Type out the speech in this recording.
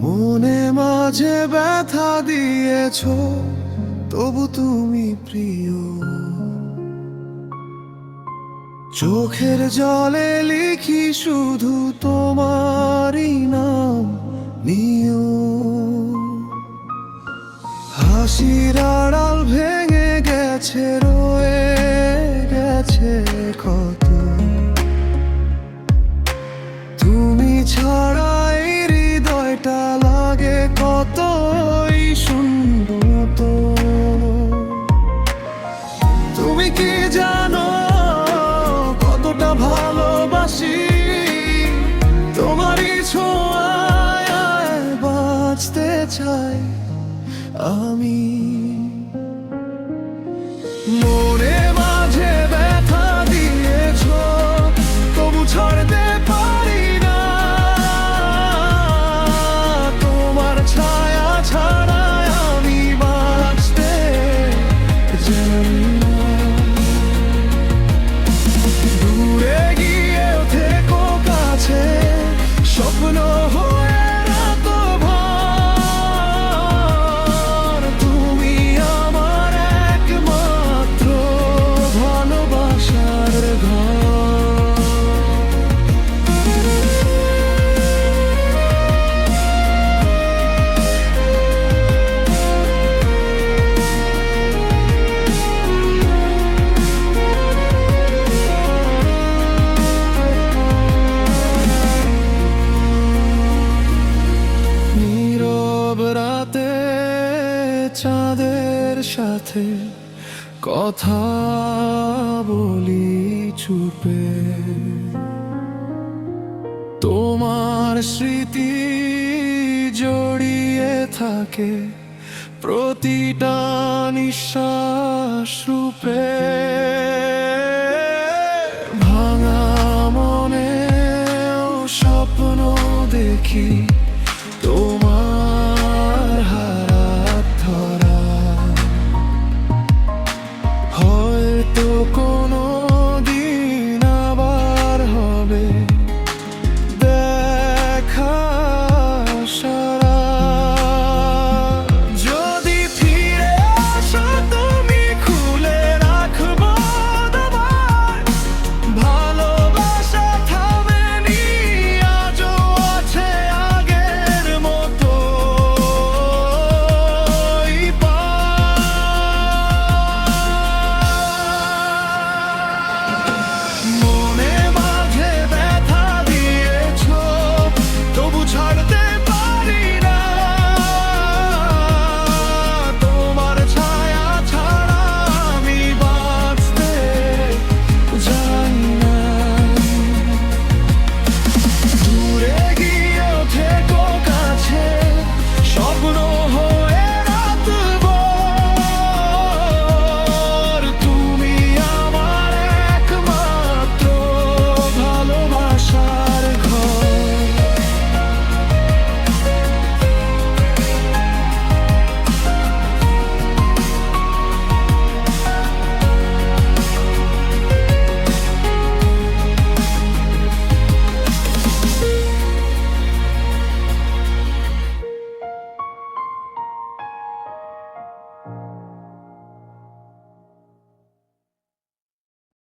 মনে মাঝে ব্যথা দিয়েছ, তবু তুমি প্রিয়। চোখের জলে লিখি শুধু তোমারই নাম নিও। হাসির আড়াল ভেঙে গেছে, রয়ে গেছে ক্ষত। তুমি ছাড়া এই হৃদয়টা লাগে কতই শূন্য। তুমি কি জানো কতটা ভালোবাসি তোমারই ছোঁয়ায় বাঁচতে চাই আমি। মনে মাঝে ব্যথা দিয়েছ, তবু ছাড়তে পারি না। তোমার ছায়া ছাড়া আমি বাঁচতে জানি না। দূরে গিয়েও থেকো কাছে, স্বপ্ন হয়ে রাত ভর। তুমি আমার একমাত্র ভালোবাসার ঘর। নীরব রাতে চাঁদের সাথে কথা বলি চুপে। তোমার স্মৃতি জড়িয়ে থাকে প্রতিটা নিঃশ্বাস রূপে। ভাঙা মনে স্বপ্ন দেখি